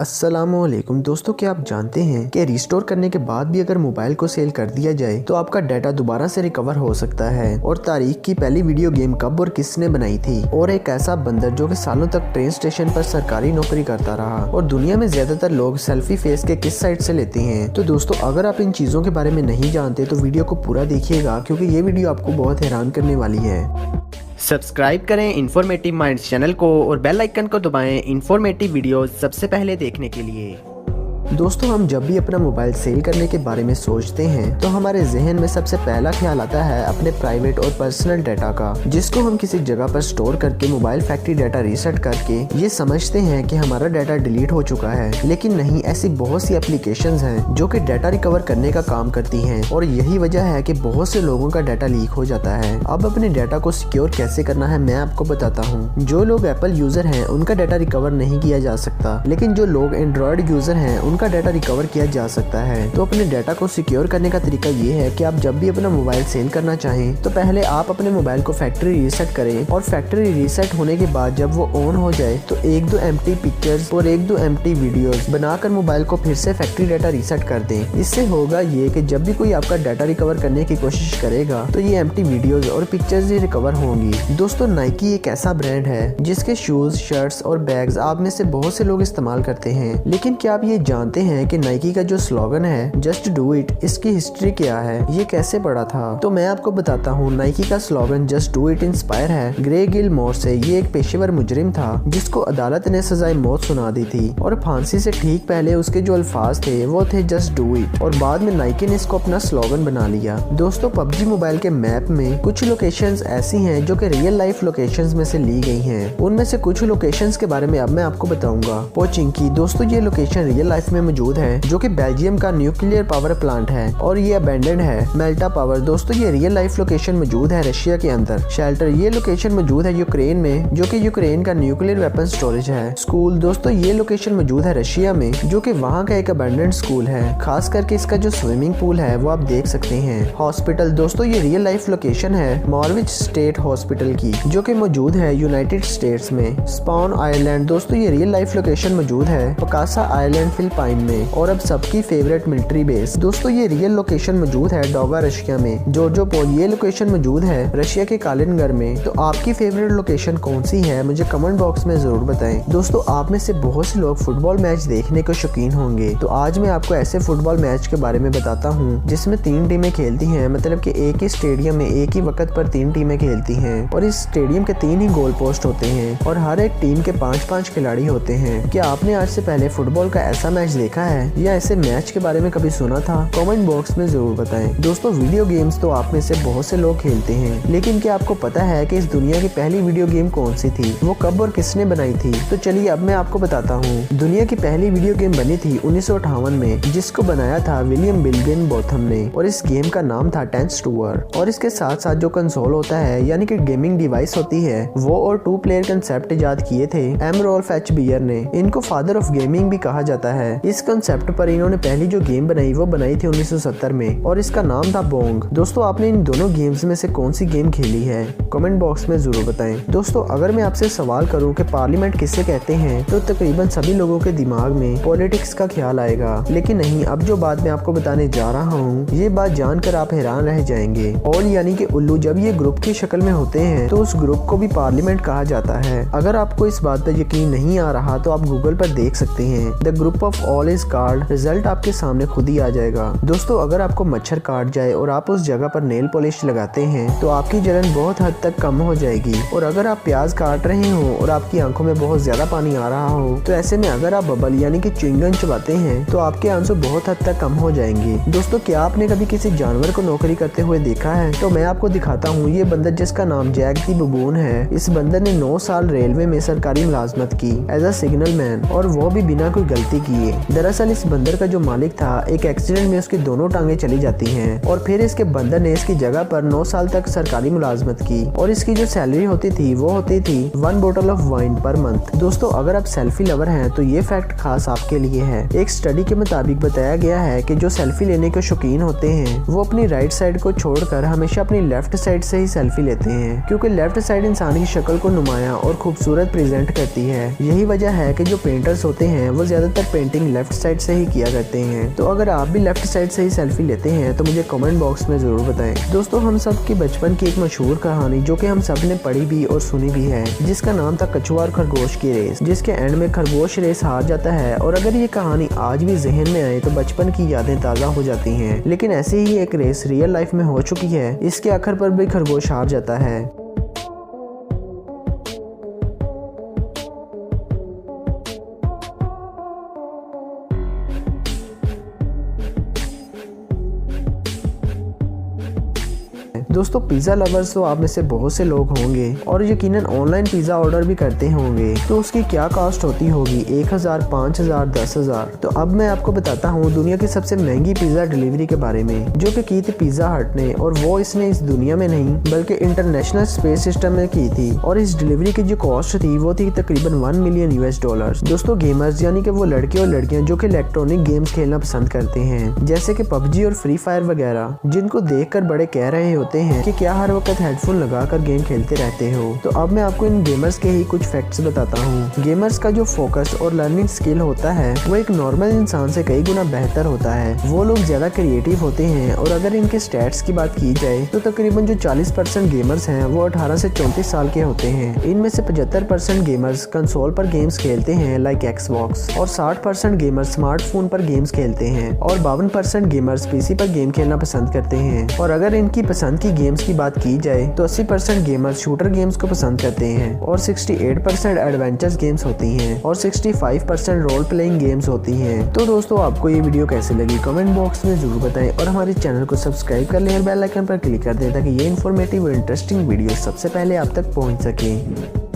अस्सलामुअलैकुम दोस्तों, क्या आप जानते हैं कि रिस्टोर करने के बाद भी अगर मोबाइल को सेल कर दिया जाए तो आपका डाटा दोबारा से रिकवर हो सकता है। और तारीख की पहली वीडियो गेम कब और किसने बनाई थी, और एक ऐसा बंदर जो कि सालों तक ट्रेन स्टेशन पर सरकारी नौकरी करता रहा, और दुनिया में ज्यादातर लोग सेल्फी फेस के किस साइट से लेते हैं। तो दोस्तों, अगर आप इन चीजों के बारे में नहीं जानते तो वीडियो को पूरा देखिएगा, क्योंकि ये वीडियो आपको बहुत हैरान करने वाली है। सब्सक्राइब करें इन्फॉर्मेटिव माइंड्स चैनल को और बेल आइकन को दबाएं इन्फॉर्मेटिव वीडियोस सबसे पहले देखने के लिए। दोस्तों, हम जब भी अपना मोबाइल सेल करने के बारे में सोचते हैं तो हमारे जहन में सबसे पहला ख्याल आता है अपने प्राइवेट और पर्सनल डाटा का, जिसको हम किसी जगह पर स्टोर करके मोबाइल फैक्ट्री डाटा रीसेट करके ये समझते हैं कि हमारा डाटा डिलीट हो चुका है। लेकिन नहीं, ऐसी बहुत सी एप्लीकेशंस हैं जो कि डाटा रिकवर करने का काम करती हैं, और यही वजह है कि बहुत से लोगों का डाटा लीक हो जाता है। अब अपने डाटा को सिक्योर कैसे करना है मैं आपको बताता हूँ। जो लोग एप्पल यूजर हैं उनका डाटा रिकवर नहीं किया जा सकता, लेकिन जो लोग एंड्रॉयड यूजर हैं उनका डाटा रिकवर किया जा सकता है। तो अपने डाटा को सिक्योर करने का तरीका ये है कि आप जब भी अपना मोबाइल सेल करना चाहें तो पहले आप अपने मोबाइल को फैक्ट्री रीसेट करें, और फैक्ट्री रीसेट होने के बाद जब वो ऑन हो जाए तो 1-2 एम्प्टी पिक्चर्स और 1-2 एम्प्टी वीडियोस बनाकर मोबाइल को फिर से फैक्ट्री डाटा रीसेट कर दें। इससे होगा ये कि जब भी कोई आपका डाटा रिकवर करने की कोशिश करेगा तो ये एम्प्टी वीडियोस और पिक्चर्स ही रिकवर होंगी। दोस्तों, नाइकी एक ऐसा ब्रांड है जिसके शूज, शर्ट्स और बैग्स आप में से बहुत से लोग इस्तेमाल करते हैं। लेकिन क्या आप ये जानते हैं कि नाइकी का जो स्लोगन है जस्ट डू इट, इसकी हिस्ट्री क्या है, ये कैसे पड़ा था? तो मैं आपको बताता हूँ। नाइकी का slogan just do it inspire है ग्रे गिलमोर से। ये एक पेशेवर मुजरिम था जिसको अदालत ने सजाए मौत सुना दी थी, और फांसी से ठीक पहले उसके जो अल्फाज थे वो थे जस्ट डू इट, और बाद में नाइकी ने इसको अपना स्लोगन बना लिया। दोस्तों, पबजी मोबाइल के मैप में कुछ लोकेशंस ऐसी हैं जो कि रियल लाइफ लोकेशंस में से ली गई हैं। उनमें से कुछ लोकेशंस के बारे में अब मैं आपको बताऊंगा। पोचिंकी, दोस्तों ये लोकेशन रियल लाइफ में मौजूद है, जो कि बेल्जियम का न्यूक्लियर पावर प्लांट है और ये अबेंडेंड है। मेल्टा पावर, दोस्तों ये रियल लाइफ लोकेशन मौजूद है रशिया के अंदर। शेल्टर, ये लोकेशन मौजूद है यूक्रेन में, जो कि यूक्रेन का न्यूक्लियर वेपन स्टोरेज है। स्कूल, दोस्तों ये लोकेशन मौजूद है रशिया में, जो कि वहाँ का एक अबेंडेंड स्कूल है। खास करके इसका जो स्विमिंग पूल है वो आप देख सकते हैं। हॉस्पिटल, दोस्तों ये रियल लाइफ लोकेशन है मॉरविच स्टेट हॉस्पिटल की, जो कि मौजूद है यूनाइटेड स्टेट्स में। स्पॉन आइलैंड, दोस्तों ये रियल लाइफ लोकेशन मौजूद है पकासा आइलैंड फिलिपाइन में। और अब सबकी फेवरेट मिलिट्री बेस, दोस्तों ये रियल लोकेशन मौजूद है डोगा रशिया में। जोर्जोपोल, ये लोकेशन मौजूद है रशिया के कालिनगर में। तो आपकी फेवरेट लोकेशन कौन सी है मुझे कमेंट बॉक्स में जरूर बताएं। दोस्तों, आप में से बहुत से लोग फुटबॉल मैच देखने को शौकीन होंगे, तो आज मैं आपको ऐसे फुटबॉल मैच के बारे में बताता हूँ जिसमें 3 टीमें खेलती हैं, मतलब कि एक ही स्टेडियम में एक ही वक्त पर 3 टीमें खेलती हैं, और इस स्टेडियम के 3 ही गोल पोस्ट होते हैं, और हर एक टीम के 5-5 खिलाड़ी होते हैं। क्या आपने आज से पहले फुटबॉल का ऐसा मैच देखा है, या ऐसे मैच के बारे में कभी सुना था? कमेंट बॉक्स में जरूर बताएं। दोस्तों, वीडियो गेम्स तो आप में से बहुत से लोग खेलते हैं, लेकिन क्या आपको पता है कि इस दुनिया की पहली वीडियो गेम कौन सी थी, वो कब और किसने बनाई थी? तो चलिए अब मैं आपको बताता हूँ। दुनिया की पहली वीडियो गेम बनी थी 1958 में, जिसको बनाया था विलियम बिल्गिन बोथम ने, और इस गेम का नाम था टेंस टूअर। और इसके साथ साथ जो कंसोल होता है, यानी कि गेमिंग डिवाइस होती है, वो और 2 प्लेयर कंसेप्ट इजाद किए थे एम रोल्फ एच बियर ने। इनको फादर ऑफ गेमिंग भी कहा जाता है। इस कंसेप्ट पर इन्होंने पहली जो गेम बनाई वो बनाई थी 1970 में, और इसका नाम था बोंग। दोस्तों, आपने इन दोनों गेम्स में से कौन सी गेम खेली है कमेंट बॉक्स में जरूर बताएं। दोस्तों, अगर मैं आपसे सवाल करूं कि पार्लियामेंट किसे कहते हैं, तो तकरीबन सभी लोगों के दिमाग में पॉलिटिक्स का ख्याल आएगा। लेकिन नहीं, अब जो बात मैं आपको बताने जा रहा हूँ, ये बात जानकर आप हैरान रह जाएंगे। और यानी कि उल्लू जब ये ग्रुप की शक्ल में होते हैं तो उस ग्रुप को भी पार्लियामेंट कहा जाता है। अगर आपको इस बात पर यकीन नहीं आ रहा तो आप गूगल पर देख सकते हैं। The group of all is called, result आपके सामने खुद ही आ जाएगा। दोस्तों, अगर आपको मच्छर काट जाए और आप उस जगह पर नेल पॉलिश लगाते हैं तो आपकी जलन बहुत हद तक कम हो जाएगी। और अगर आप प्याज काट रहे हो और आपकी आंखों में बहुत ज्यादा पानी आ रहा हो, तो ऐसे में अगर आप बबल यानी कि च्युइंगम चबाते हैं तो आपके आंसू बहुत हद तक कम हो जाएंगे। दोस्तों, क्या आपने कभी किसी जानवर को नौकरी करते हुए देखा है? तो मैं आपको दिखाता हूँ। ये बंदर जिसका नाम जैक दी बबून है, इस बंदर ने 9 साल रेलवे में सरकारी मुलाजमत की एज अ सिग्नल मैन, और वो भी बिना कोई गलती किए। दरअसल इस बंदर का जो मालिक था, एक एक्सीडेंट में उसकी दोनों टांगे चली जाती हैं और फिर इसके बंदर ने इसकी जगह पर 9 साल तक सरकारी मुलाजमत की और इसकी जो सैलरी होती थी वो होती थी 1 बोतल ऑफ वाइन पर मंथ। दोस्तों अगर आप सेल्फी लवर हैं तो ये फैक्ट खास आपके लिए है। एक स्टडी के मुताबिक बताया गया है कि जो सेल्फी लेने के शौकीन होते हैं वो अपनी राइट साइड को छोड़कर हमेशा अपनी लेफ्ट साइड से ही सेल्फी लेते हैं, क्योंकि लेफ्ट साइड इंसान की शक्ल को नुमाया और खूबसूरत प्रेजेंट करती है। यही वजह है कि जो पेंटर्स होते हैं वो ज्यादातर पेंटिंग लेफ्ट साइड से ही किया करते हैं। तो अगर आप भी लेफ्ट साइड से ही सेल्फी लेते हैं तो मुझे कमेंट बॉक्स में जरूर बताएं। दोस्तों हम सब की बचपन की एक मशहूर कहानी जो कि हम सब ने पढ़ी भी और सुनी भी है, जिसका नाम था कछुआ और खरगोश की रेस, जिसके एंड में खरगोश रेस हार जाता है। और अगर ये कहानी आज भी जहन में आए तो बचपन की यादें ताज़ा हो जाती हैं। लेकिन ऐसे ही एक रेस रियल लाइफ में हो चुकी है, इसके आखिर पर भी खरगोश हार जाता है। दोस्तों पिज़्ज़ा लवर्स तो आप में से बहुत से लोग होंगे और यकीनन ऑनलाइन पिज़्ज़ा ऑर्डर भी करते होंगे। तो उसकी क्या कॉस्ट होती होगी, 1000, 5000, 10,000। तो अब मैं आपको बताता हूँ दुनिया की सबसे महंगी पिज़्ज़ा डिलीवरी के बारे में, जो कि की थी पिज़्ज़ा हट ने। और वो इसने इस दुनिया में नहीं बल्कि इंटरनेशनल स्पेस सिस्टम में की थी। और इस डिलीवरी की जो कॉस्ट थी वो थी तकरीबन $1 मिलियन। दोस्तों गेमर्स यानी कि वो लड़के और लड़कियां जो कि इलेक्ट्रॉनिक गेम्स खेलना पसंद करते हैं, जैसे कि पबजी और फ्री फायर वगैरह, जिनको देखकर बड़े कह रहे होते हैं कि क्या हर वक्त हेडफोन लगाकर गेम खेलते रहते हो। तो अब मैं आपको इन गेमर्स के ही कुछ फैक्ट्स बताता हूँ। गेमर्स का जो फोकस और लर्निंग स्किल होता है वो एक नॉर्मल इंसान से कई गुना बेहतर होता है। वो लोग ज्यादा क्रिएटिव होते हैं। और अगर इनके स्टैट्स की बात की जाए तो तकरीबन जो 40% गेमर्स हैं वो 18 से 34 साल के होते हैं। इनमें से 75% गेमर्स कंसोल पर गेम्स खेलते हैं लाइक एक्सबॉक्स, और 60% गेमर्स स्मार्टफोन पर गेम्स खेलते हैं, और 52% गेमर्स पीसी पर गेम खेलना पसंद करते हैं। और अगर इनकी पसंद की गेम्स की बात की जाए तो 80% गेमर्स शूटर गेम्स को पसंद करते हैं, और 68% एडवेंचर्स गेम्स होती हैं, और 65% रोल प्लेइंग गेम्स होती हैं। तो दोस्तों आपको ये वीडियो कैसे लगी कमेंट बॉक्स में जरूर बताएं, और हमारे चैनल को सब्सक्राइब कर लें और बेल आइकन पर क्लिक कर दें ताकि ये इन्फॉर्मेटिव और इंटरेस्टिंग वीडियो सबसे पहले आप तक पहुंच सके।